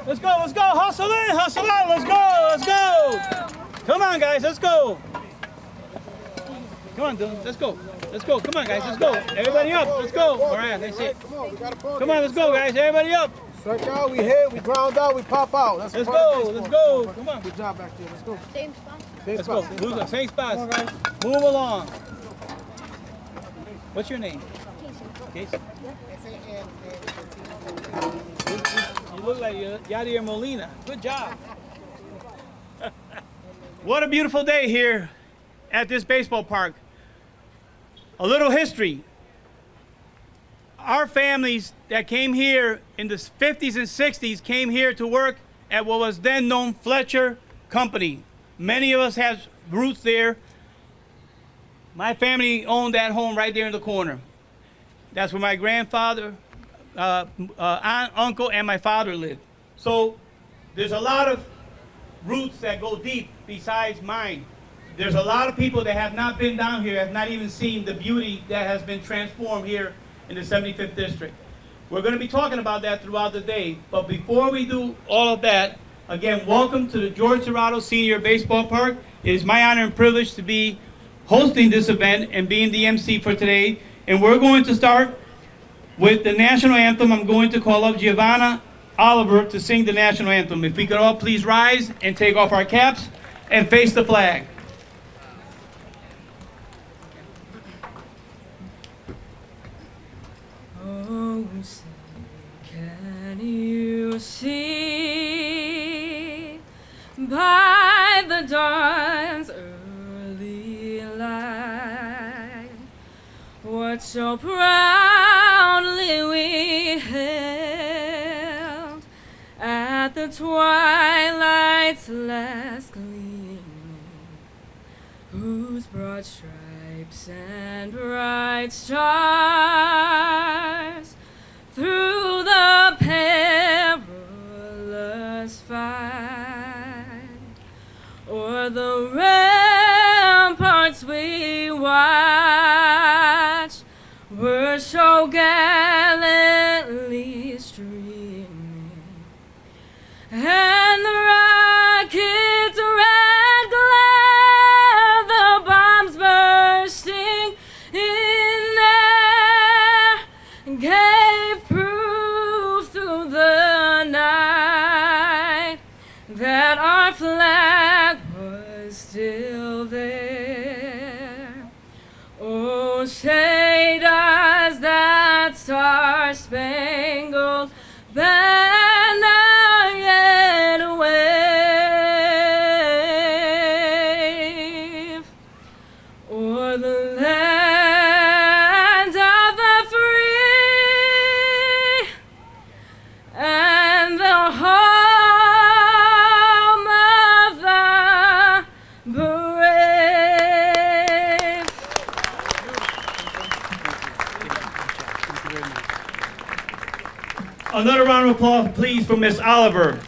Let's go, let's go. Hustle in, hustle out. Let's go, let's go. Come on, guys, let's go. Come on, Dylan, let's go. Let's go. Come on, guys, let's go. Everybody up, let's go. All right, that's it. Come on, we got a ball. Come on, let's go, guys. Everybody up. Strike out, we hit, we ground out, we pop out. Let's go, let's go. Come on. Good job back there. Let's go. Same spot. Let's go. Who's the same spots? Move along. What's your name? Casey. You look like Yadier Molina. Good job. What a beautiful day here at this baseball park. A little history. Our families that came here in the 50s and 60s came here to work at what was then known Fletcher Company. Many of us have roots there. My family owned that home right there in the corner. That's where my grandfather, aunt, uncle, and my father lived. So there's a lot of roots that go deep besides mine. There's a lot of people that have not been down here, have not even seen the beauty that has been transformed here in the 75th District. We're going to be talking about that throughout the day, but before we do all of that, again, welcome to the George Tirado Senior Baseball Park. It is my honor and privilege to be hosting this event and being the MC for today. And we're going to start with the national anthem. I'm going to call up Giovanna Oliver to sing the national anthem. If we could all please rise and take off our caps and face the flag. Oh, say, can you see by the dawn's early light what so proudly we hailed at the twilight's last gleaming, whose broad stripes and bright stars through the perilous fight o'er the ramparts we watched were so gallantly streaming, and the rocket's red glare, the bombs bursting in air, gave proof through the night that our flag was still there. Oh, say does that star-spangled banner yet wave o'er the land of the free and the home of the brave. Another round of applause, please, for Miss Oliver.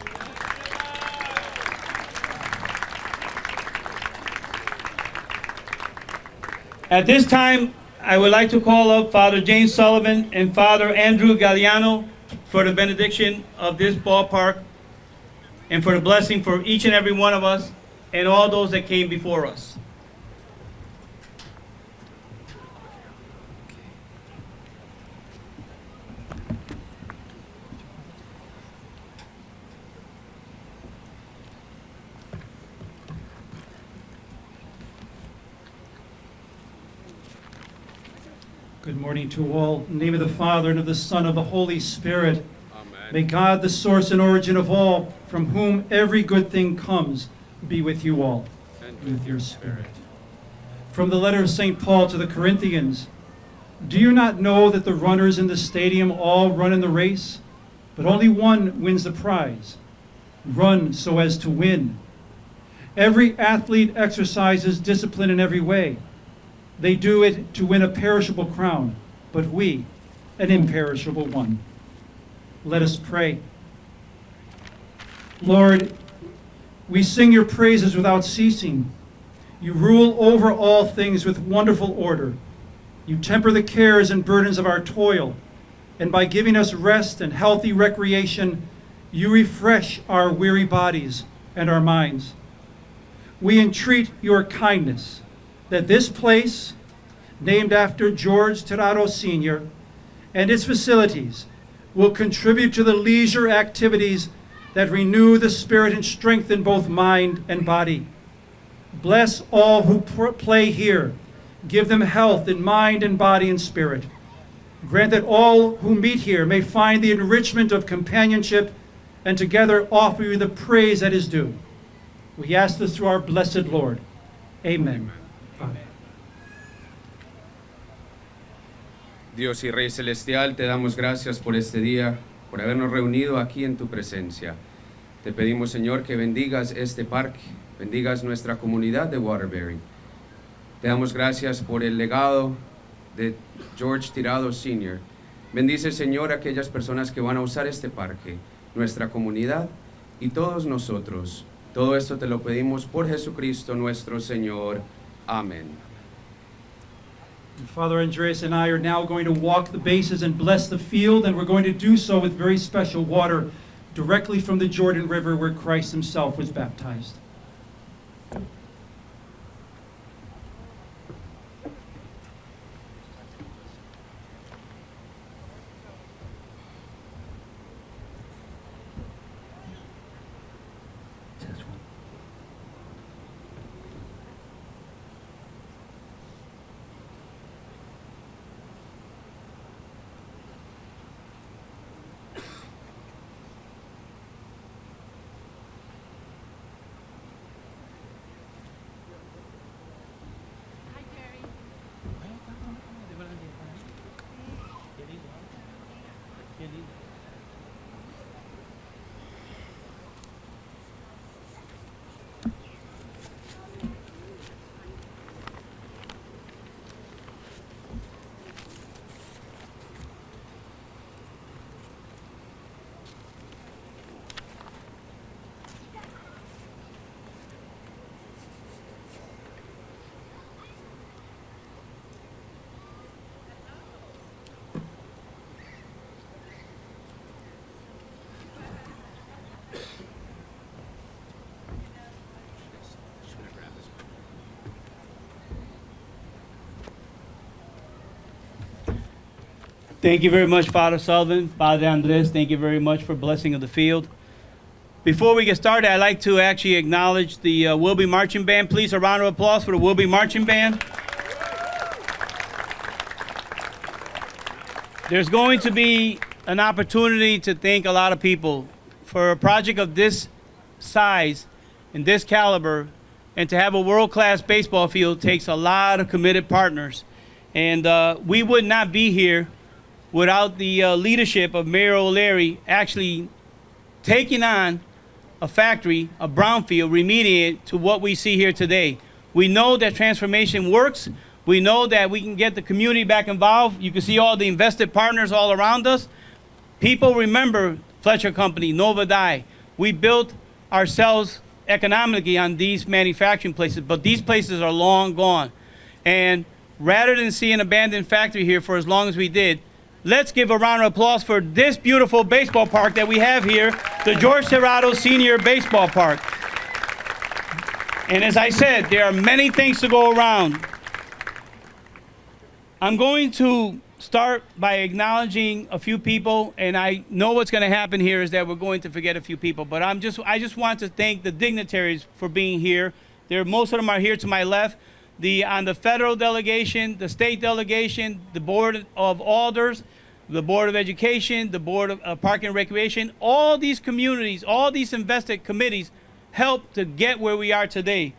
At this time, I would like to call up Father James Sullivan and Father Andrew Galliano for the benediction of this ballpark and for the blessing for each and every one of us and all those that came before us. Good morning to all. In the name of the Father, and of the Son, and of the Holy Spirit. Amen. May God, the source and origin of all, from whom every good thing comes, be with you all, And with your spirit. From the letter of St. Paul to the Corinthians, do you not know that the runners in the stadium all run in the race, but only one wins the prize? Run so as to win. Every athlete exercises discipline in every way. They do it to win a perishable crown, but we, an imperishable one. Let us pray. Lord, we sing your praises without ceasing. You rule over all things with wonderful order. You temper the cares and burdens of our toil, and by giving us rest and healthy recreation, You refresh our weary bodies and our minds. We entreat your kindness that this place, named after George Tirado Sr., and its facilities will contribute to the leisure activities that renew the spirit and strengthen both mind and body. Bless all who play here. Give them health in mind and body and spirit. Grant that all who meet here may find the enrichment of companionship and together offer you the praise that is due. We ask this through our blessed Lord. Amen. Dios y Rey Celestial, te damos gracias por este día, por habernos reunido aquí en tu presencia. Te pedimos, Señor, que bendigas este parque, bendigas nuestra comunidad de Waterbury. Te damos gracias por el legado de George Tirado Sr. Bendice, Señor, a aquellas personas que van a usar este parque, nuestra comunidad y todos nosotros. Todo esto te lo pedimos por Jesucristo nuestro Señor. Amén. Father Andres and I are now going to walk the bases and bless the field, and we're going to do so with very special water directly from the Jordan River where Christ himself was baptized. Thank you very much, Father Sullivan. Father Andres, thank you very much for blessing of the field. Before we get started, I'd like to actually acknowledge the Wilby Marching Band. Please, a round of applause for the Wilby Marching Band. There's going to be an opportunity to thank a lot of people for a project of this size and this caliber, and to have a world-class baseball field takes a lot of committed partners. And we would not be here without the leadership of Mayor O'Leary actually taking on a factory, a brownfield, remediate to what we see here today. We know that transformation works. We know that we can get the community back involved. You can see all the invested partners all around us. People remember Fletcher Company, Nova Dye. We built ourselves economically on these manufacturing places, but these places are long gone. And rather than see an abandoned factory here for as long as we did, let's give a round of applause for this beautiful baseball park that we have here, the George Tirado Senior Baseball Park. And as I said, there are many things to go around. I'm going to start by acknowledging a few people, and I know what's going to happen here is that we're going to forget a few people, but I just want to thank the dignitaries for being here. Most of them are here to my left. On the federal delegation, the state delegation, the Board of Alders, the Board of Education, the Board of Park and Recreation, all these communities, all these invested committees helped to get where we are today.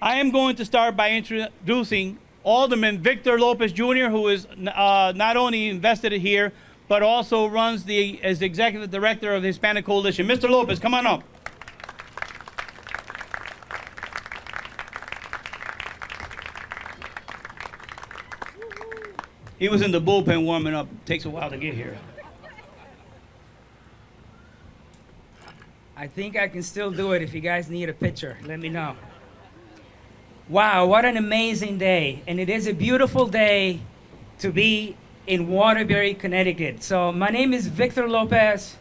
I am going to start by introducing Alderman Victor Lopez Jr., who is not only invested here, but also runs as the Executive Director of the Hispanic Coalition. Mr. Lopez, come on up. He was in the bullpen warming up. Takes a while to get here. I think I can still do it. If you guys need a picture, let me know. Wow, what an amazing day. And it is a beautiful day to be in Waterbury, Connecticut. So my name is Victor Lopez.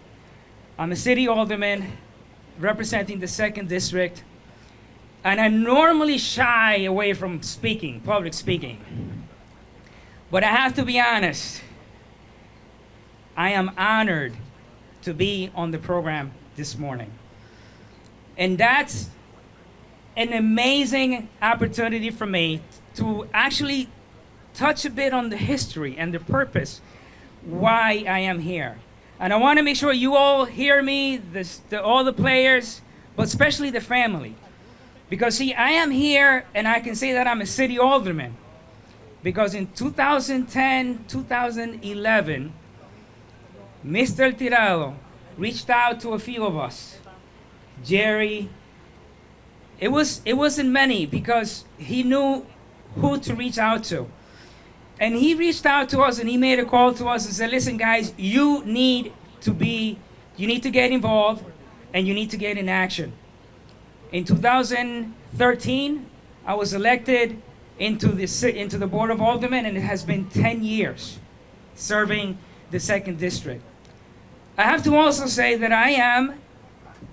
I'm a city alderman representing the 2nd District, and I normally shy away from speaking, public speaking. But I have to be honest, I am honored to be on the program this morning. And that's an amazing opportunity for me to actually touch a bit on the history and the purpose why I am here. And I want to make sure you all hear me, all the players, but especially the family. Because see, I am here and I can say that I'm a city alderman. Because in 2010, 2011, Mr. Tirado reached out to a few of us. Jerry, it wasn't many because he knew who to reach out to. And he reached out to us and he made a call to us and said, listen guys, you need to get involved and you need to get in action. In 2013, I was elected into the Board of Aldermen, and it has been 10 years serving the 2nd District. I have to also say that I am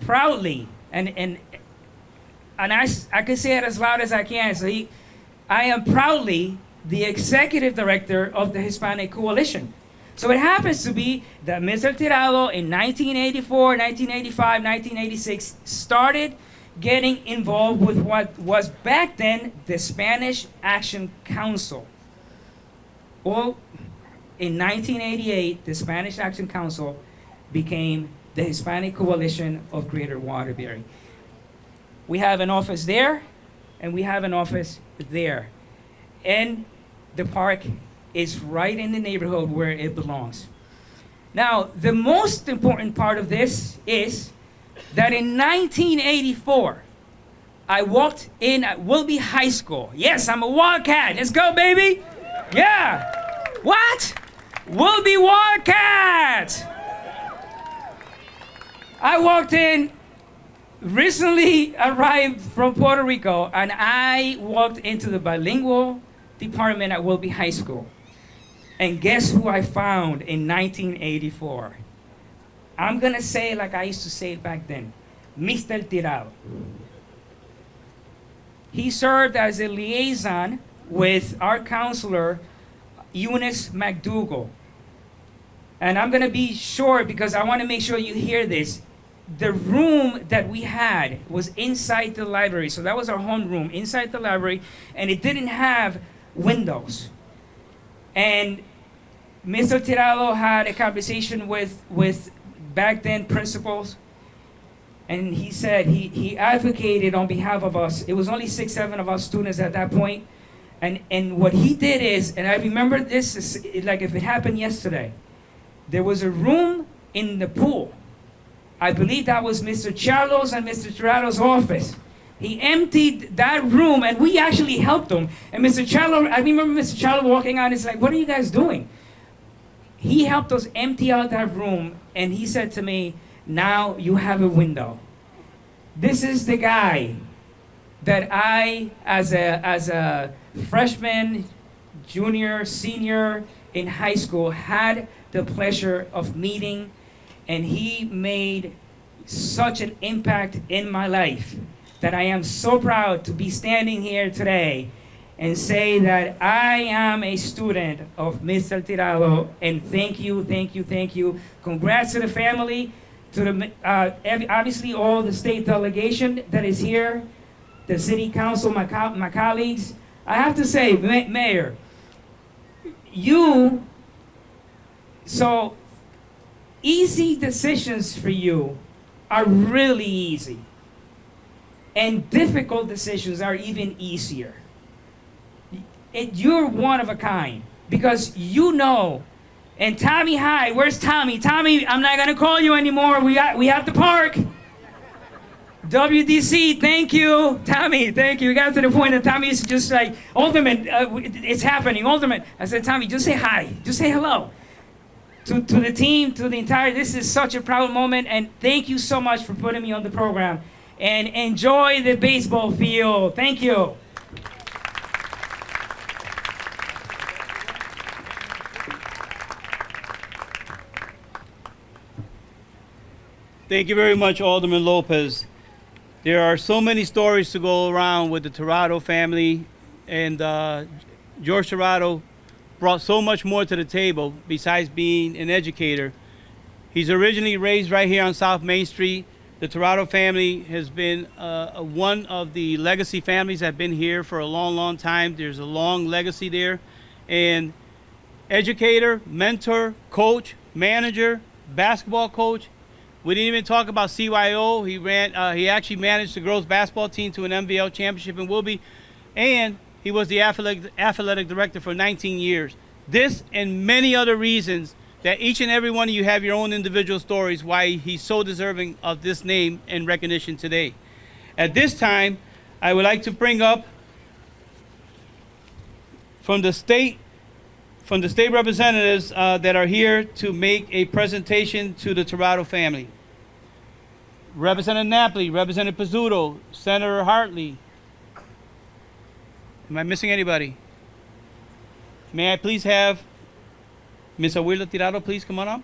proudly, and I can say it as loud as I can, I am proudly the executive director of the Hispanic Coalition. So it happens to be that Mr. Tirado in 1984, 1985, 1986 started getting involved with what was back then the Spanish Action Council. Well, in 1988, the Spanish Action Council became the Hispanic Coalition of Greater Waterbury. We have an office there, and we have an office there. And the park is right in the neighborhood where it belongs. Now, the most important part of this is that in 1984, I walked in at Wilby High School. Yes, I'm a Wildcat. Let's go, baby. Yeah. What? Wilby Wildcat. I walked in, recently arrived from Puerto Rico, and I walked into the bilingual department at Wilby High School. And guess who I found in 1984? I'm gonna say it like I used to say it back then, Mr. Tirado. He served as a liaison with our counselor, Eunice McDougall. And I'm gonna be short because I wanna make sure you hear this. The room that we had was inside the library, so that was our home room, inside the library, and it didn't have windows. And Mr. Tirado had a conversation with back then principals, and he said he advocated on behalf of us. It was only 6, 7 of us students at that point, and what he did is, and I remember this is like if it happened yesterday. There was a room in the pool. I believe that was Mr. Charlo's and Mr. Tirado's office. He emptied that room, and we actually helped him. And Mr. Charlo, I remember Mr. Charlo walking out, and he's like, what are you guys doing? He helped us empty out that room, and he said to me, now you have a window. This is the guy that I, as a freshman, junior, senior in high school, had the pleasure of meeting, and he made such an impact in my life that I am so proud to be standing here today and say that I am a student of Mr. Tirado, and thank you, thank you, thank you. Congrats to the family, to the obviously all the state delegation that is here, the city council, my colleagues. I have to say, Mayor, so easy decisions for you are really easy. And difficult decisions are even easier. You're one of a kind because you know. And Tommy, hi, where's Tommy? Tommy, I'm not gonna call you anymore. We have the park. WDC, thank you. Tommy, thank you. We got to the point that Tommy's just like, Alderman, it's happening, Alderman. I said, Tommy, just say hi, just say hello. To the team, to the entire, this is such a proud moment, and thank you so much for putting me on the program. And enjoy the baseball field. Thank you. Thank you very much, Alderman Lopez. There are so many stories to go around with the Tirado family, and George Tirado brought so much more to the table besides being an educator. He's originally raised right here on South Main Street. The Tirado family has been one of the legacy families that have been here for a long, long time. There's a long legacy there. And educator, mentor, coach, manager, basketball coach. We didn't even talk about CYO. He actually managed the girls basketball team to an MVL championship in Wilby, and he was the athletic director for 19 years. This and many other reasons that each and every one of you have your own individual stories why he's so deserving of this name and recognition today. At this time, I would like to bring up from the state representatives that are here to make a presentation to the Tirado family. Representative Napoli, Representative Pizzuto, Senator Hartley. Am I missing anybody? May I please have Ms. Awilda Tirado, please come on up.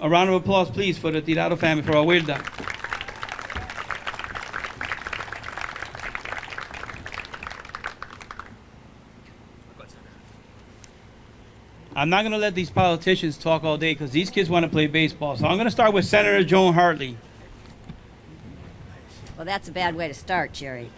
A round of applause, please, for the Tirado family, for Awilda. I'm not going to let these politicians talk all day because these kids want to play baseball. So I'm going to start with Senator Joan Hartley. Well, that's a bad way to start, Jerry.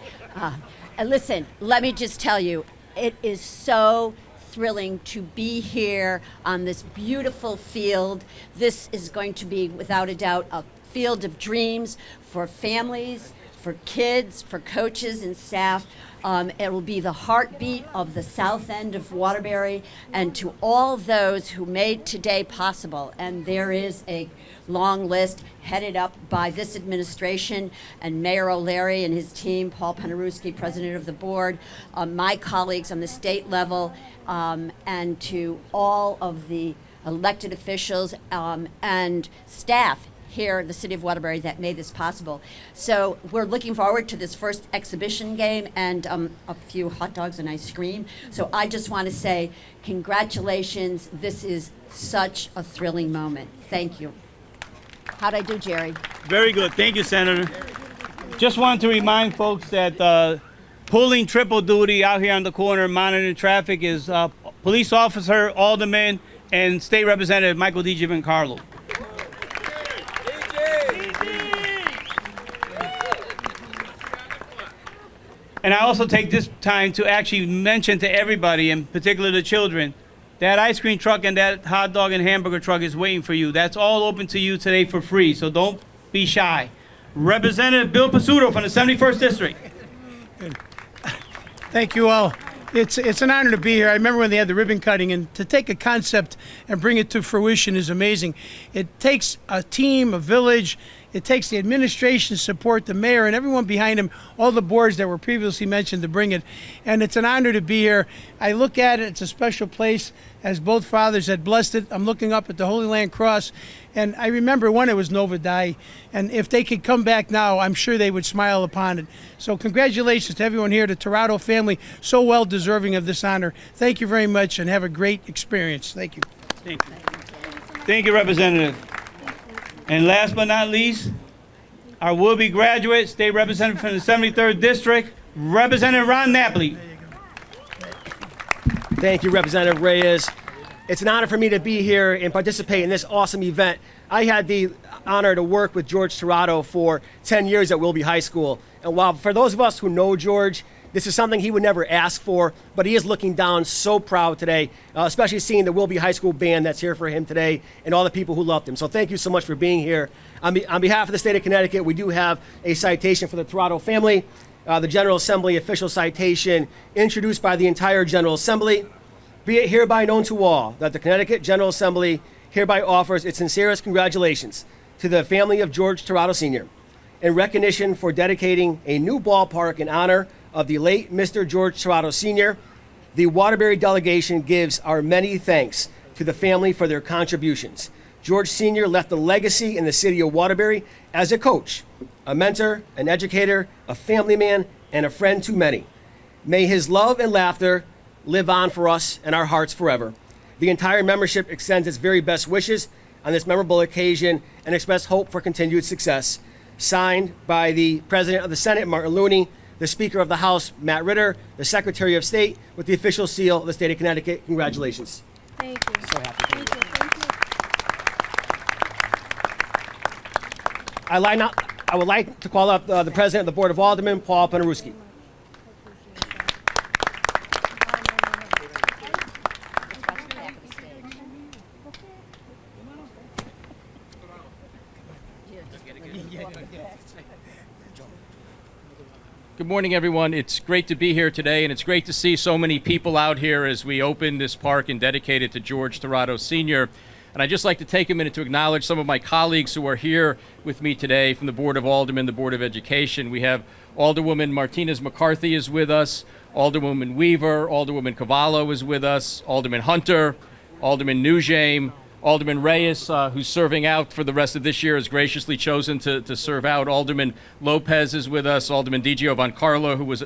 And listen, let me just tell you, it is so thrilling to be here on this beautiful field. This is going to be, without a doubt, a field of dreams for families, for kids, for coaches and staff. It will be the heartbeat of the south end of Waterbury, and to all those who made today possible. And there is a long list headed up by this administration and Mayor O'Leary and his team, Paul Penarewski, president of the board, my colleagues on the state level, and to all of the elected officials and staff here in the city of Waterbury that made this possible. So we're looking forward to this first exhibition game and a few hot dogs and ice cream. So I just want to say congratulations. This is such a thrilling moment. Thank you. How'd I do, Jerry? Very good. Thank you, Senator. Just wanted to remind folks that pulling triple duty out here on the corner monitoring traffic is police officer, alderman, and state representative Michael D. Giancarlo. And I also take this time to actually mention to everybody, in particular the children, that ice cream truck and that hot dog and hamburger truck is waiting for you. That's all open to you today for free, so don't be shy. Representative Bill Pizzuto from the 71st District. Thank you all. It's an honor to be here. I remember when they had the ribbon cutting, and to take a concept and bring it to fruition is amazing. It takes a team, a village. It takes the administration support, the mayor, and everyone behind him, all the boards that were previously mentioned to bring it. And it's an honor to be here. I look at it, it's a special place, as both fathers had blessed it. I'm looking up at the Holy Land Cross, and I remember when it was Nova Dai, and if they could come back now, I'm sure they would smile upon it. So congratulations to everyone here, the Tirado family, so well deserving of this honor. Thank you very much, and have a great experience. Thank you. Thank you. Thank you, Representative. And last but not least, our will-be graduate, state representative from the 73rd District, Representative Ron Napoli. Thank you, Representative Reyes. It's an honor for me to be here and participate in this awesome event. I had the honor to work with George Tirado for 10 years at Wilby High School. And while for those of us who know George, this is something he would never ask for, but he is looking down so proud today, especially seeing the Wilby High School band that's here for him today and all the people who loved him. So thank you so much for being here. On behalf of the state of Connecticut, we do have a citation for the Tirado family, the General Assembly official citation introduced by the entire General Assembly. Be it hereby known to all that the Connecticut General Assembly hereby offers its sincerest congratulations to the family of George Tirado Sr. in recognition for dedicating a new ballpark in honor of the late Mr. George Tirado Sr. The Waterbury delegation gives our many thanks to the family for their contributions. George Sr. left a legacy in the city of Waterbury as a coach, a mentor, an educator, a family man, and a friend to many. May his love and laughter live on for us in our hearts forever. The entire membership extends its very best wishes on this memorable occasion and express hope for continued success. Signed by the President of the Senate, Martin Looney, the Speaker of the House, Matt Ritter, the Secretary of State, with the official seal of the state of Connecticut. Congratulations. Thank you. So happy for you. Thank you. I would like to call up the President of the Board of Aldermen, Paul Penarewski. Good morning, everyone. It's great to be here today, and it's great to see so many people out here as we open this park and dedicate it to George Tirado Sr. And I'd just like to take a minute to acknowledge some of my colleagues who are here with me today from the Board of Aldermen, the Board of Education. We have Alderwoman Martinez McCarthy is with us, Alderwoman Weaver, Alderwoman Cavallo is with us, Alderman Hunter, Alderman Nugent, Alderman Reyes, who's serving out for the rest of this year, has graciously chosen to serve out. Alderman Lopez is with us. Alderman DiGiovancarlo, who was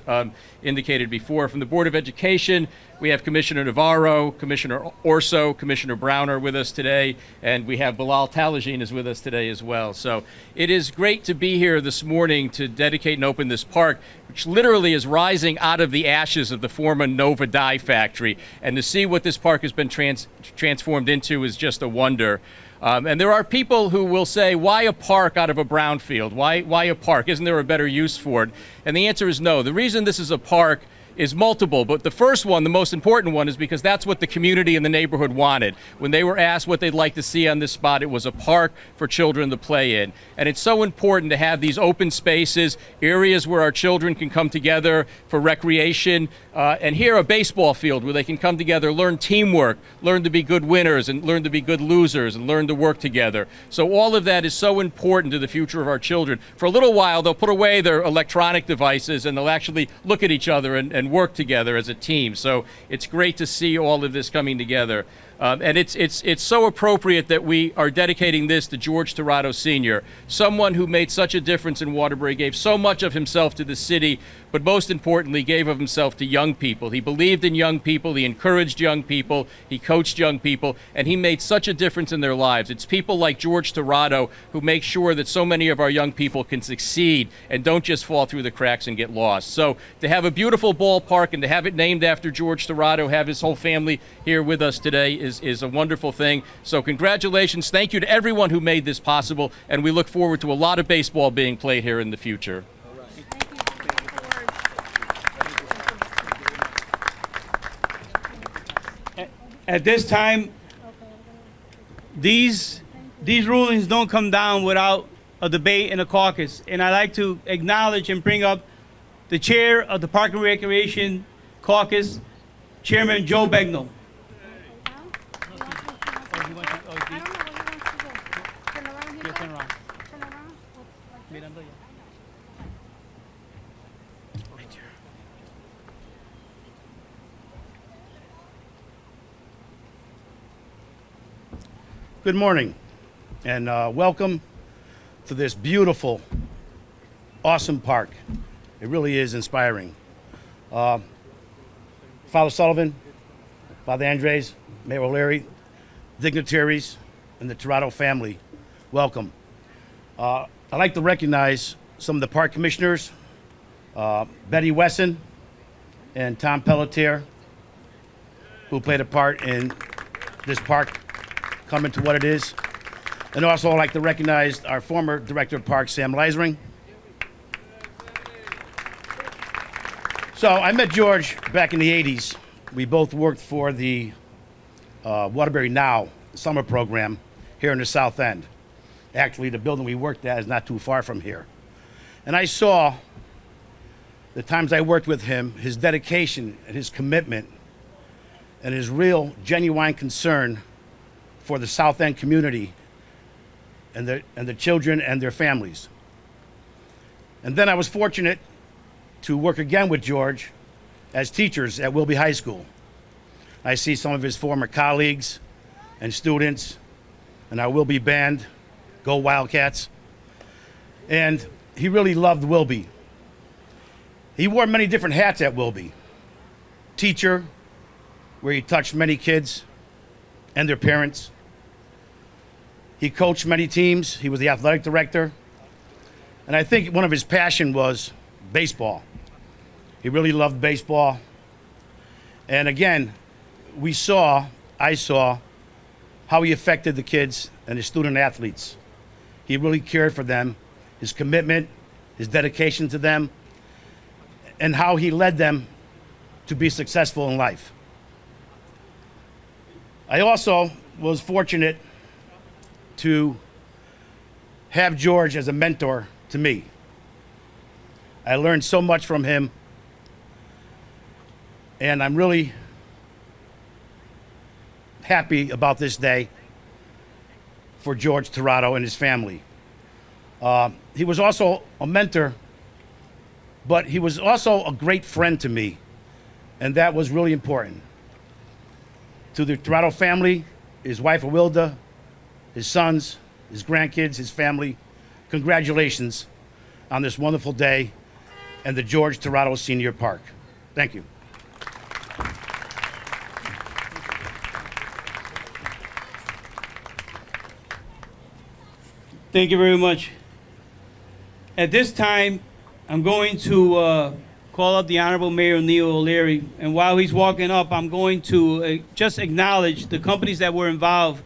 indicated before. From the Board of Education, we have Commissioner Navarro, Commissioner Orso, Commissioner Brown are with us today, and we have Bilal Talajin is with us today as well. So it is great to be here this morning to dedicate and open this park, which literally is rising out of the ashes of the former Nova Dye factory. And to see what this park has been transformed into is just a wonder. And there are people who will say, why a park out of a brownfield? Why a park? Isn't there a better use for it? And the answer is no. The reason this is a park is multiple, but the first one, the most important one, is because that's what the community and the neighborhood wanted. When they were asked what they'd like to see on this spot, it was a park for children to play in. And it's so important to have these open spaces, areas where our children can come together for recreation, and here a baseball field where they can come together, learn teamwork, learn to be good winners and learn to be good losers and learn to work together. So all of that is so important to the future of our children. For a little while, they'll put away their electronic devices and they'll actually look at each other and work together as a team. So it's great to see all of this coming together. And it's so appropriate that we are dedicating this to George Tirado Sr., someone who made such a difference in Waterbury, gave so much of himself to the city, but most importantly, gave of himself to young people. He believed in young people, he encouraged young people, he coached young people, and he made such a difference in their lives. It's people like George Tirado who make sure that so many of our young people can succeed and don't just fall through the cracks and get lost. So to have a beautiful ballpark and to have it named after George Tirado, have his whole family here with us today is a wonderful thing. So congratulations. Thank you to everyone who made this possible, and we look forward to a lot of baseball being played here in the future. At this time, these rulings don't come down without a debate and a caucus. And I'd like to acknowledge and bring up the chair of the Park and Recreation Caucus, Chairman Joe Begnell. Good morning, and welcome to this beautiful, awesome park. It really is inspiring. Father Sullivan, Father Andres, Mayor O'Leary, dignitaries, and the Tirado family, welcome. I'd like to recognize some of the park commissioners, Betty Wesson and Tom Pelletier, who played a part in this park coming to what it is. And also I'd like to recognize our former Director of Parks, Sam Leisering. So I met George back in the 80s. We both worked for the Waterbury Now summer program here in the South End. Actually, the building we worked at is not too far from here. And I saw, the times I worked with him, his dedication and his commitment and his real, genuine concern for the South End community and the children and their families. And then I was fortunate to work again with George as teachers at Wilby High School. I see some of his former colleagues and students and our Wilby band, Go Wildcats. And he really loved Wilby. He wore many different hats at Wilby. Teacher, where he touched many kids and their parents. He coached many teams. He was the athletic director. And I think one of his passion was baseball. He really loved baseball. And again, I saw how he affected the kids and his student athletes. He really cared for them, his commitment, his dedication to them, and how he led them to be successful in life. I also was fortunate to have George as a mentor to me. I learned so much from him, and I'm really happy about this day for George Tirado and his family. He was also a mentor, but he was also a great friend to me, and that was really important. To the Tirado family, his wife Awilda, his sons, his grandkids, his family, congratulations on this wonderful day and the George Tirado Senior Park. Thank you. Thank you very much. At this time, I'm going to call up the Honorable Mayor Neil O'Leary, and while he's walking up, I'm going to just acknowledge the companies that were involved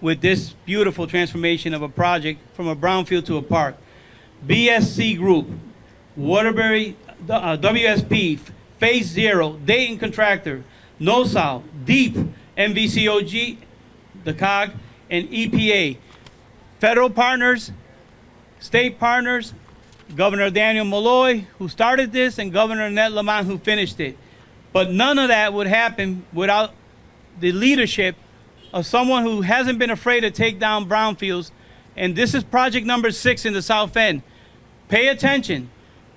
with this beautiful transformation of a project from a brownfield to a park. BSC Group, Waterbury, WSP, Phase Zero, Dayton Contractor, NOSAL, DEEP, MVCOG, the COG, and EPA. Federal partners, state partners, Governor Daniel Malloy, who started this, and Governor Annette Lamont, who finished it. But none of that would happen without the leadership of someone who hasn't been afraid to take down brownfields. And this is project number 6 in the South End. Pay attention.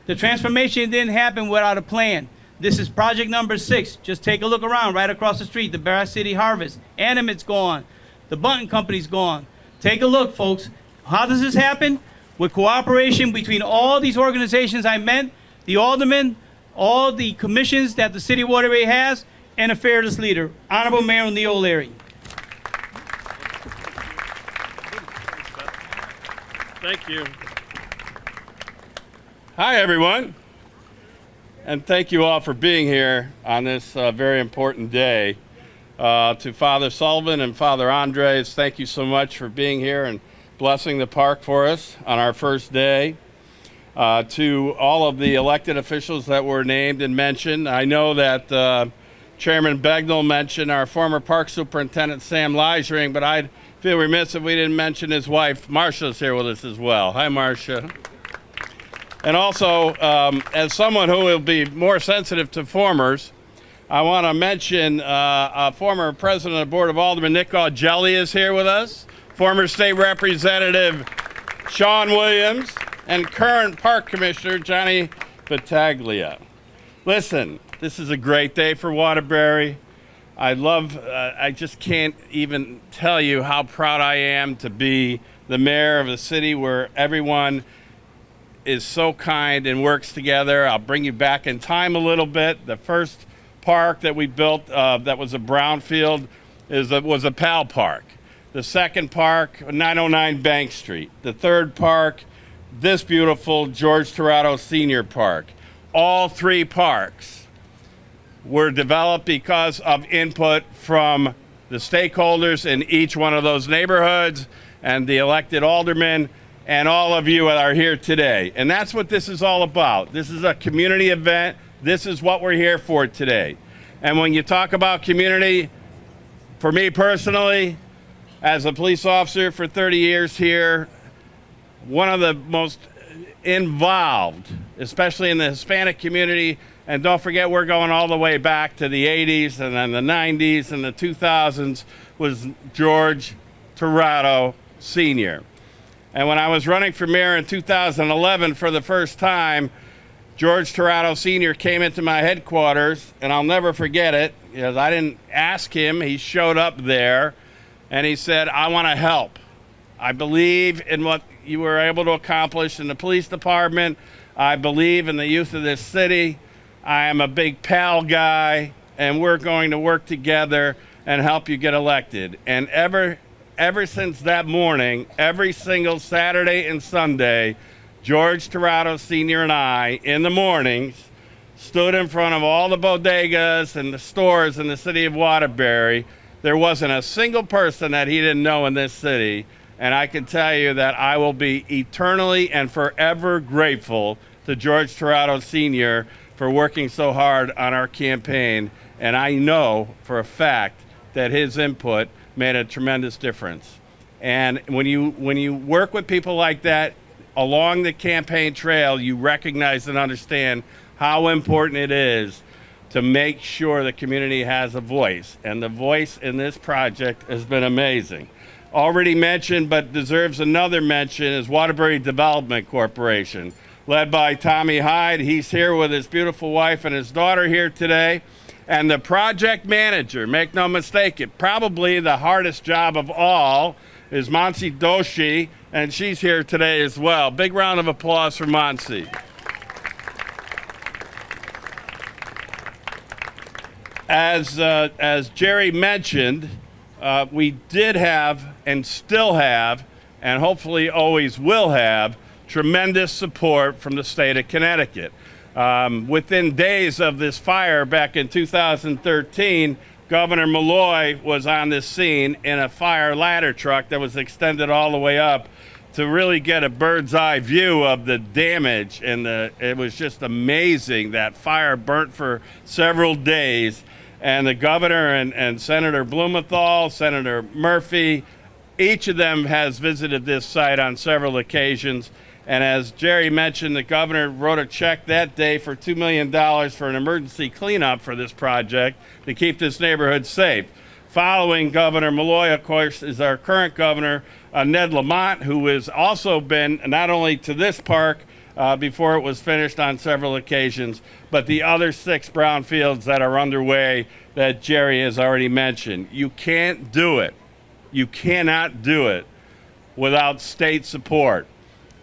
The transformation didn't happen without a plan. This is project number 6. Just take a look around right across the street. The Barra City Harvest. Animate's gone. The Bunton Company's gone. Take a look, folks. How does this happen? With cooperation between all these organizations I meant, the aldermen, all the commissions that the City of Waterbury has, and a fearless leader, Honorable Mayor Neil O'Leary. Thank you. Hi, everyone. And thank you all for being here on this very important day. To Father Sullivan and Father Andres, thank you so much for being here and blessing the park for us on our first day. To all of the elected officials that were named and mentioned, I know that Chairman Begnell mentioned our former park superintendent, Sam Leisering, but I'd feel remiss if we didn't mention his wife. Marcia's here with us as well. Hi, Marcia. And also, as someone who will be more sensitive to formers, I want to mention former president of the Board of Aldermen, Nick Augelli, is here with us. Former state representative Sean Williams, and current park commissioner Johnny Battaglia. Listen, this is a great day for Waterbury. I just can't even tell you how proud I am to be the mayor of a city where everyone is so kind and works together. I'll bring you back in time a little bit. The first park that we built that was a brownfield was a PAL park. The second park, 909 Bank Street. The third park, this beautiful George Tirado Senior Park. All 3 parks were developed because of input from the stakeholders in each one of those neighborhoods and the elected aldermen and all of you that are here today. And that's what this is all about. This is a community event. This is what we're here for today. And when you talk about community, for me personally, as a police officer for 30 years here, one of the most involved, especially in the Hispanic community, and don't forget we're going all the way back to the 80s and then the 90s and the 2000s, was George Tirado Sr. And when I was running for mayor in 2011 for the first time, George Tirado Sr. came into my headquarters, and I'll never forget it, because I didn't ask him. He showed up there, and he said, I want to help. I believe in what you were able to accomplish in the police department. I believe in the youth of this city. I am a big PAL guy, and we're going to work together and help you get elected. And ever ever since that morning, every single Saturday and Sunday, George Tirado Sr. and I, in the mornings, stood in front of all the bodegas and the stores in the city of Waterbury. There wasn't a single person that he didn't know in this city. And I can tell you that I will be eternally and forever grateful to George Tirado Sr. for working so hard on our campaign. And I know for a fact that his input made a tremendous difference. And when you work with people like that along the campaign trail, you recognize and understand how important it is to make sure the community has a voice. And the voice in this project has been amazing. Already mentioned, but deserves another mention, is Waterbury Development Corporation, led by Tommy Hyde. He's here with his beautiful wife and his daughter here today. And the project manager, make no mistake, it probably the hardest job of all, is Monsi Doshi, and she's here today as well. Big round of applause for Monsi. As Jerry mentioned, we did have and still have, and hopefully always will have, tremendous support from the state of Connecticut. Within days of this fire back in 2013, Governor Malloy was on this scene in a fire ladder truck that was extended all the way up to really get a bird's eye view of the damage. And it was just amazing. That fire burnt for several days. And the governor and Senator Blumenthal, Senator Murphy, each of them has visited this site on several occasions. And as Jerry mentioned, the governor wrote a check that day for $2 million for an emergency cleanup for this project to keep this neighborhood safe. Following Governor Malloy, of course, is our current governor, Ned Lamont, who has also been not only to this park before it was finished on several occasions, but the other 6 brownfields that are underway that Jerry has already mentioned. You can't do it. You cannot do it without state support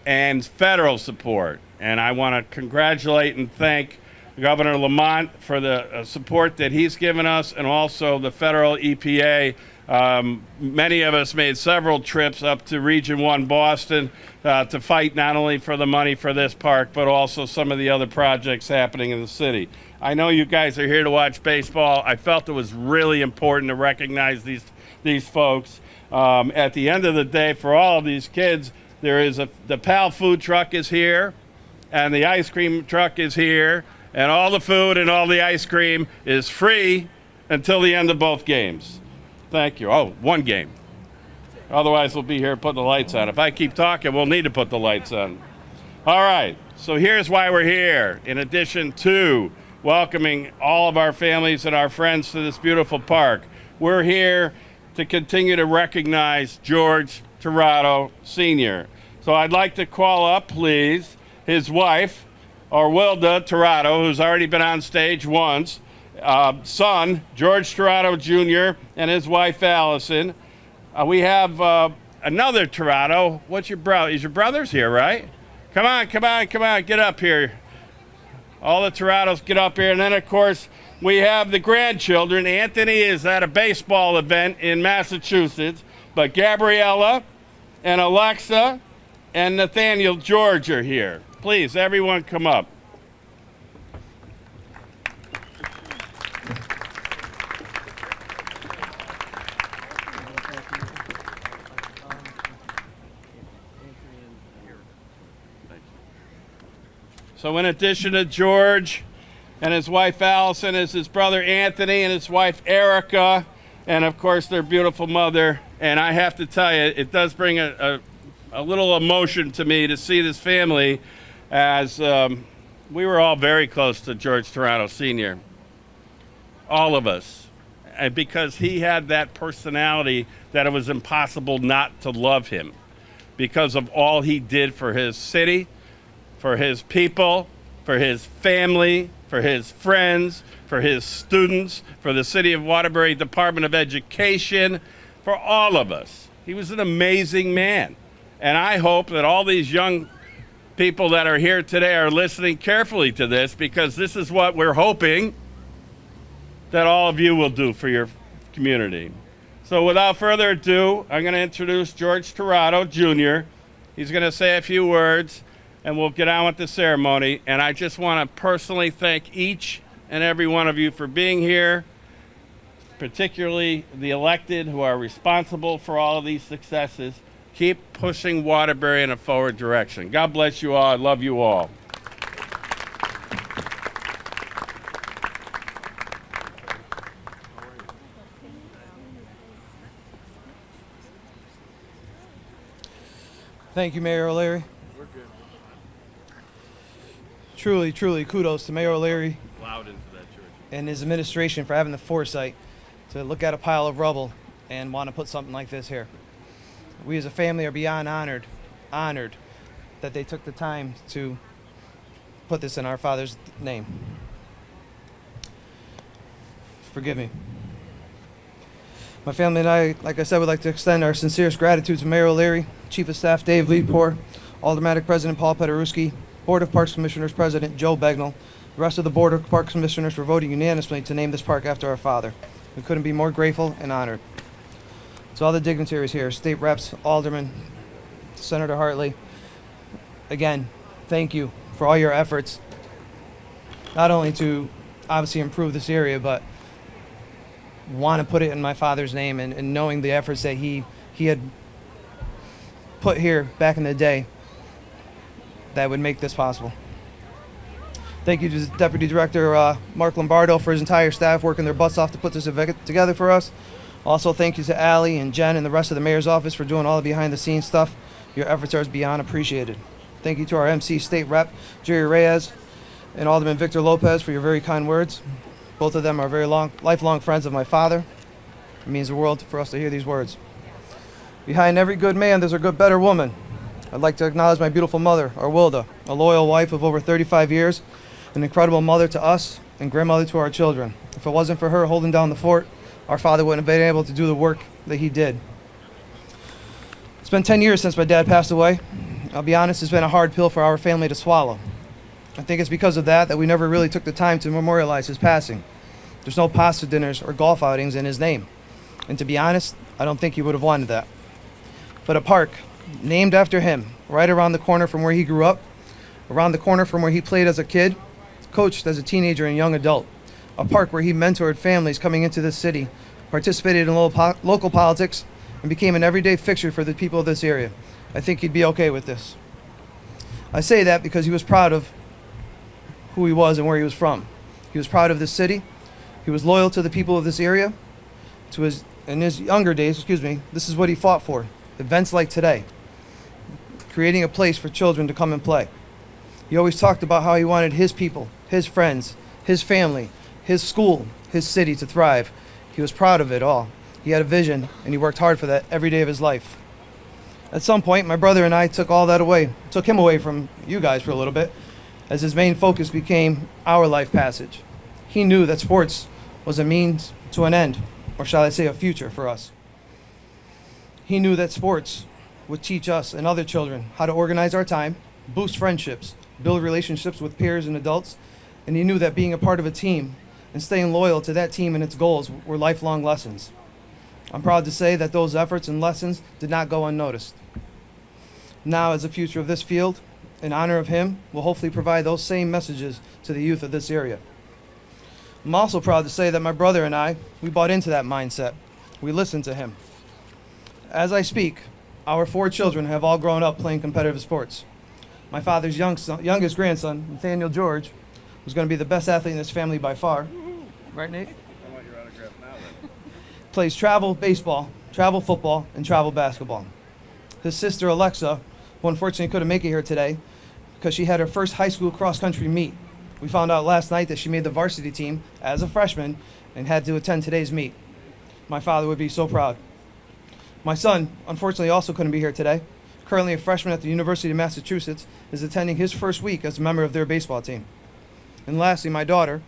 and federal support. And I want to congratulate and thank Governor Lamont for the support that he's given us, and also the federal EPA. Many of us made several trips up to Region 1 Boston to fight not only for the money for this park, but also some of the other projects happening in the city. I know you guys are here to watch baseball. I felt it was really important to recognize these folks. At the end of the day, for all of these kids, the Pal food truck is here, and the ice cream truck is here, and all the food and all the ice cream is free until the end of both games. Thank you. Oh, one game. Otherwise, we'll be here putting the lights on. If I keep talking, we'll need to put the lights on. All right, so here's why we're here. In addition to welcoming all of our families and our friends to this beautiful park, we're here to continue to recognize George Tirado Sr. So I'd like to call up, please, his wife, Orwilda Tirado, who's already been on stage once, son, George Tirado Jr., and his wife, Allison. We have another Tirado. What's your brother? Is your brother's here, right? Come on, get up here. All the Tirados get up here. And then, of course, we have the grandchildren. Anthony is at a baseball event in Massachusetts, but Gabriella and Alexa and Nathaniel George are here. Please, everyone come up. So in addition to George and his wife Allison is his brother Anthony and his wife Erica, and of course their beautiful mother. And I have to tell you, it does bring a little emotion to me to see this family, as we were all very close to George Tirado Sr., all of us, and because he had that personality that it was impossible not to love him because of all he did for his city, for his people, for his family, for his friends, for his students, for the City of Waterbury Department of Education, for all of us. He was an amazing man. And I hope that all these young people that are here today are listening carefully to this, because this is what we're hoping that all of you will do for your community. So without further ado, I'm going to introduce George Tirado, Jr. He's going to say a few words, and we'll get on with the ceremony. And I just want to personally thank each and every one of you for being here, particularly the elected who are responsible for all of these successes. Keep pushing Waterbury in a forward direction. God bless you all. I love you all. Thank you, Mayor O'Leary. Truly, truly kudos to Mayor O'Leary Loud into that, George. and his administration for having the foresight to look at a pile of rubble and want to put something like this here. We as a family are beyond honored that they took the time to put this in our father's name. Forgive me. My family and I, like I said, would like to extend our sincerest gratitude to Mayor O'Leary, Chief of Staff Dave Leadpour, Aldermanic President Paul Pederuski, Board of Parks Commissioners President Joe Begnell, the rest of the Board of Parks Commissioners for voting unanimously to name this park after our father. We couldn't be more grateful and honored. To all the dignitaries here, state reps, aldermen, Senator Hartley, again, thank you for all your efforts, not only to obviously improve this area, but want to put it in my father's name, and knowing the efforts that he had put here back in the day that would make this possible. Thank you to Deputy Director Mark Lombardo for his entire staff working their butts off to put this event together for us. Also, thank you to Allie and Jen and the rest of the mayor's office for doing all the behind-the-scenes stuff. Your efforts are beyond appreciated. Thank you to our MC State Rep, Jerry Reyes, and Alderman Victor Lopez for your very kind words. Both of them are very lifelong friends of my father. It means the world for us to hear these words. Behind every good man, there's a better woman. I'd like to acknowledge my beautiful mother, Arwilda, a loyal wife of over 35 years, an incredible mother to us, and grandmother to our children. If it wasn't for her holding down the fort, our father wouldn't have been able to do the work that he did. It's been 10 years since my dad passed away. I'll be honest, it's been a hard pill for our family to swallow. I think it's because of that we never really took the time to memorialize his passing. There's no pasta dinners or golf outings in his name. And to be honest, I don't think he would have wanted that. But a park named after him, right around the corner from where he grew up, around the corner from where he played as a kid, coached as a teenager and young adult, a park where he mentored families coming into this city, participated in local politics, and became an everyday fixture for the people of this area. I think he'd be okay with this. I say that because he was proud of who he was and where he was from. He was proud of this city. He was loyal to the people of this area. In his younger days, this is what he fought for. Events like today, creating a place for children to come and play. He always talked about how he wanted his people, his friends, his family, his school, his city to thrive. He was proud of it all. He had a vision, and he worked hard for that every day of his life. At some point, my brother and I took him away from you guys for a little bit, as his main focus became our life passage. He knew that sports was a means to an end, or shall I say a future for us. He knew that sports would teach us and other children how to organize our time, boost friendships, build relationships with peers and adults, and he knew that being a part of a team and staying loyal to that team and its goals were lifelong lessons. I'm proud to say that those efforts and lessons did not go unnoticed. Now, as the future of this field, in honor of him, we'll hopefully provide those same messages to the youth of this area. I'm also proud to say that my brother and I, we bought into that mindset. We listened to him. As I speak, our 4 children have all grown up playing competitive sports. My father's youngest grandson, Nathaniel George, was going to be the best athlete in this family by far. Right, Nate? I want your autograph now, then. Plays travel baseball, travel football, and travel basketball. His sister, Alexa, who unfortunately couldn't make it here today because she had her first high school cross-country meet. We found out last night that she made the varsity team as a freshman and had to attend today's meet. My father would be so proud. My son, unfortunately, also couldn't be here today. Currently a freshman at the University of Massachusetts, is attending his first week as a member of their baseball team. And lastly, my daughter,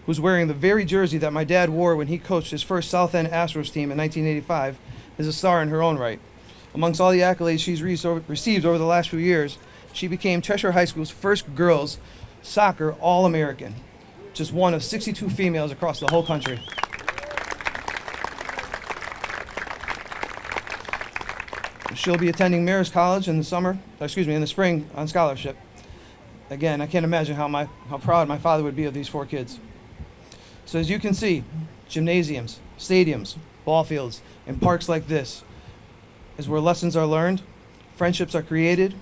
who's wearing the very jersey that my dad wore when he coached his first South End Astros team in 1985, is a star in her own right. Amongst all the accolades she's received over the last few years, she became Cheshire High School's first girls soccer All-American, just one of 62 females across the whole country. She'll be attending Marist College in the spring on scholarship. Again, I can't imagine how proud my father would be of these 4 kids. So as you can see, gymnasiums, stadiums, ball fields, and parks like this is where lessons are learned, friendships are created,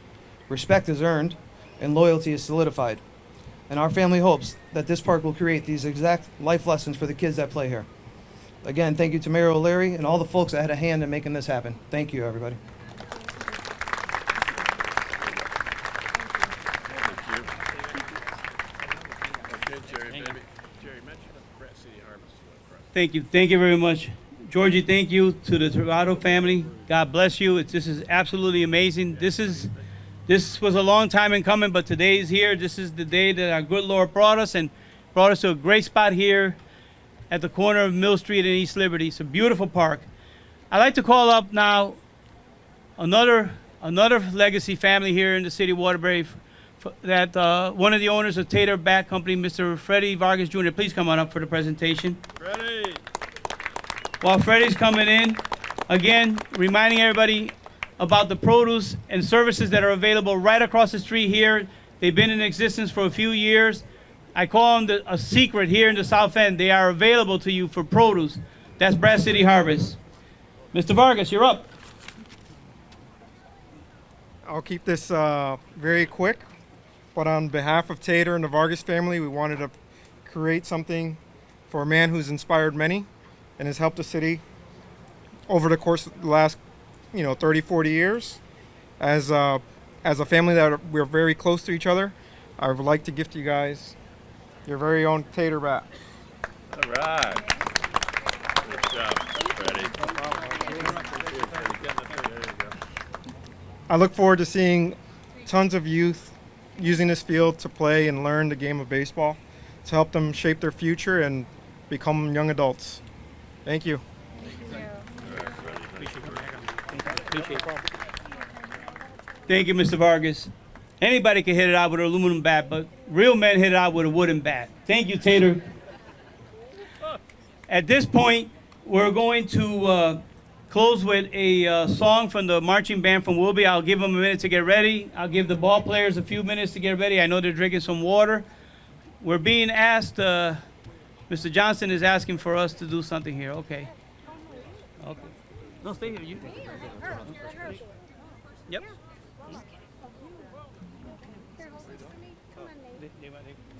respect is earned, and loyalty is solidified. And our family hopes that this park will create these exact life lessons for the kids that play here. Again, thank you to Mayor O'Leary and all the folks that had a hand in making this happen. Thank you, everybody. Thank you. Thank you very much. Georgie, thank you to the Tirado family. God bless you. This is absolutely amazing. This was a long time in coming, but today is here. This is the day that our good Lord brought us to a great spot here at the corner of Mill Street and East Liberty. It's a beautiful park. I'd like to call up now another legacy family here in the city of Waterbury, that one of the owners of Tater Bat Company, Mr. Freddie Vargas Jr. Please come on up for the presentation. Ready? While Freddie's coming in, again, reminding everybody about the produce and services that are available right across the street here. They've been in existence for a few years. I call them a secret here in the South End. They are available to you for produce. That's Brass City Harvest. Mr. Vargas, you're up. I'll keep this very quick, but on behalf of Tater and the Vargas family, we wanted to create something for a man who's inspired many and has helped the city over the course of the last 30, 40 years. As a family that we're very close to each other, I would like to gift you guys your very own Tater Bat. All right. Good job, Freddie. I look forward to seeing tons of youth using this field to play and learn the game of baseball, to help them shape their future and become young adults. Thank you. Thank you, Mr. Vargas. Anybody can hit it out with an aluminum bat, but real men hit it out with a wooden bat. Thank you, Tater. At this point, we're going to close with a song from the marching band from Wilby. I'll give them a minute to get ready. I'll give the ball players a few minutes to get ready. I know they're drinking some water. We're being asked, Mr. Johnson is asking for us to do something here. Okay. Okay. No, stay here. You. Yep.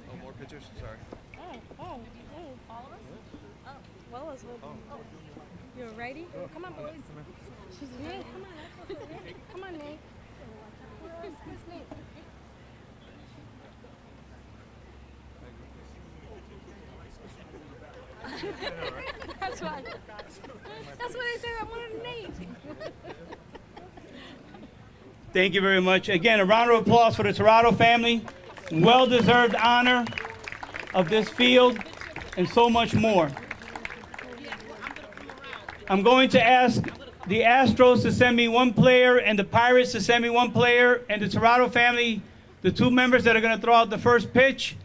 Oh, more pictures? Sorry. All of us? Oh, well as well. Oh. You're ready? Come on, boys. She's Nate, come on. Come on, Nate. Where's Nate? That's why. That's what I said. I wanted Nate. Thank you very much. Again, a round of applause for the Tirado family. Well-deserved honor of this field and so much more. I'm going to ask the Astros to send me one player and the Pirates to send me one player, and the Tirado family, the 2 members that are going to throw out the first pitch.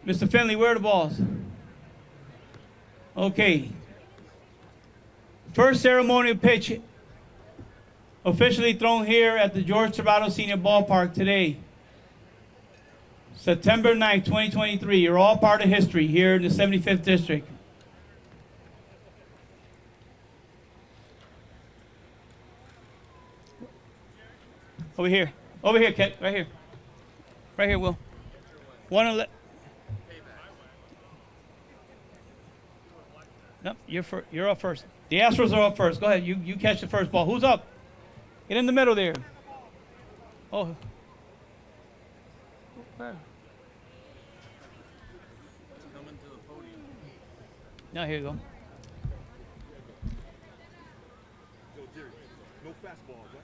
Mr. Finley, where are the balls? Okay. First ceremonial pitch officially thrown here at the George Tirado Senior Ballpark today. September 9th, 2023. You're all part of history here in the 75th District. Over here. Over here, Ket. Right here. Right here, Will. Nope, you're up first. The Astros are up first. Go ahead. You catch the first ball. Who's up? Get in the middle there. Oh. Where? Coming to the podium. Now here you go. No fastballs, huh?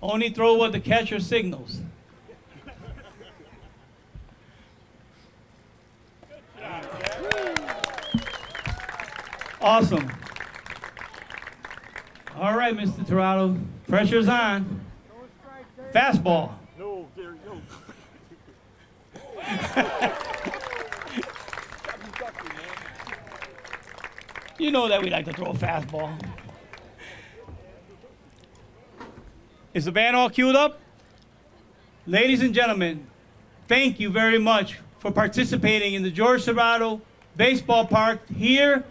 Only throw what the catcher signals. Awesome. All right, Mr. Tirado. Pressure's on. Fastball. No, Gary, no. You know that we like to throw a fastball. Is the band all queued up? Ladies and gentlemen, thank you very much for participating in the George Tirado Baseball Park here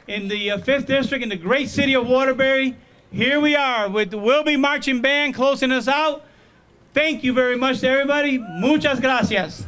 in the 5th District in the great city of Waterbury. Here we are with the Wilby Marching Band closing us out. Thank you very much to everybody. Muchas gracias.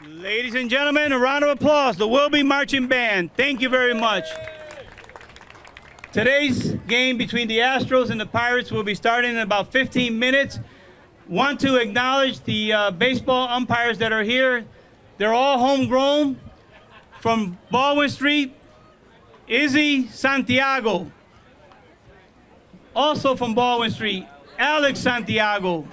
Ladies and gentlemen, a round of applause. The Wilby Marching Band. Thank you very much. Today's game between the Astros and the Pirates will be starting in about 15 minutes. Want to acknowledge the baseball umpires that are here. They're all homegrown. From Baldwin Street, Izzy Santiago. Also from Baldwin Street, Alex Santiago.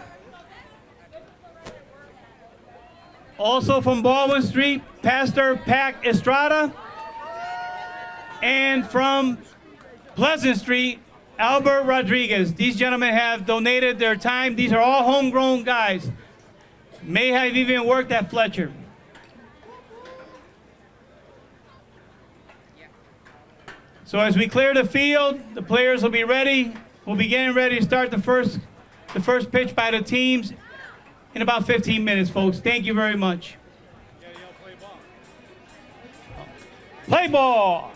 Also from Baldwin Street, Pastor Pac Estrada. And from Pleasant Street, Albert Rodriguez. These gentlemen have donated their time. These are all homegrown guys. May have even worked at Fletcher. So as we clear the field, the players will be ready. We'll be getting ready to start the first pitch by the teams in about 15 minutes, folks. Thank you very much. Play ball.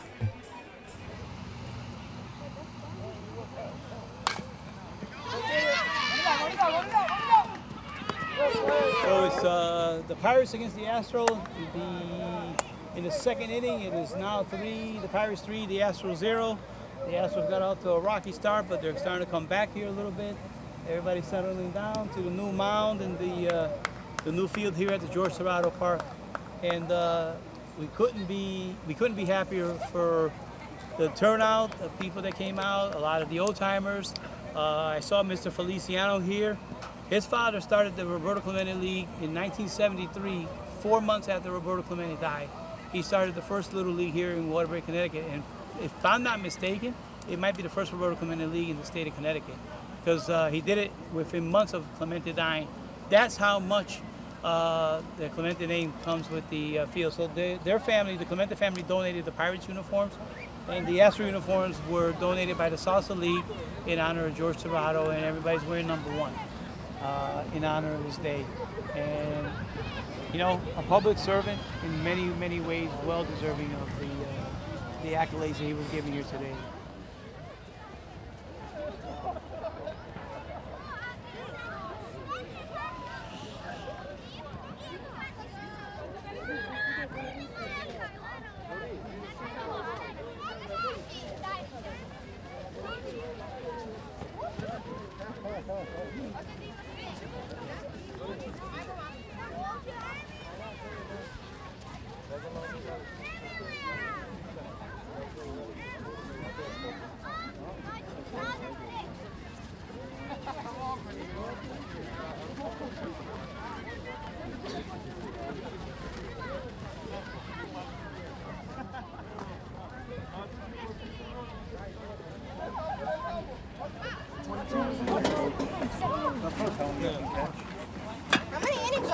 So it's the Pirates against the Astros. In the second inning, it is now 3, the Pirates 3, the Astros 0. The Astros got out to a rocky start, but they're starting to come back here a little bit. Everybody's settling down to the new mound and the new field here at the George Tirado Park. And we couldn't be happier for the turnout, the people that came out, a lot of the old timers. I saw Mr. Feliciano here. His father started the Roberto Clemente League in 1973, 4 months after Roberto Clemente died. He started the first little league here in Waterbury, Connecticut. And if I'm not mistaken, it might be the first Roberto Clemente League in the state of Connecticut, because he did it within months of Clemente dying. That's how much the Clemente name comes with the field. So their family, the Clemente family, donated the Pirates uniforms, and the Astro uniforms were donated by the Salsa League in honor of George Tirado, and everybody's wearing number 1 in honor of his day. And you know, a public servant in many, many ways, well deserving of the accolades that he was given here today.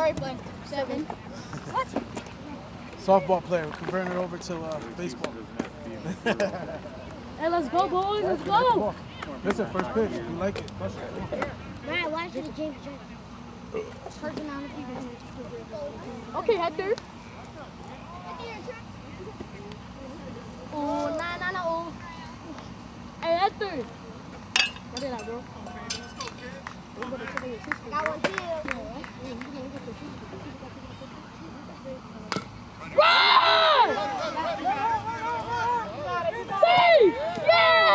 already playing. 7. What? Softball player. We're converting it over to baseball. Hey, let's go, boys. Let's go. Listen, first pitch. You like it? Man, why should the James Okay, Hector. Oh, nah. Oh. Hey, Hector. What did I, bro? Got one too. See! Yeah!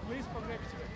Please come next to me.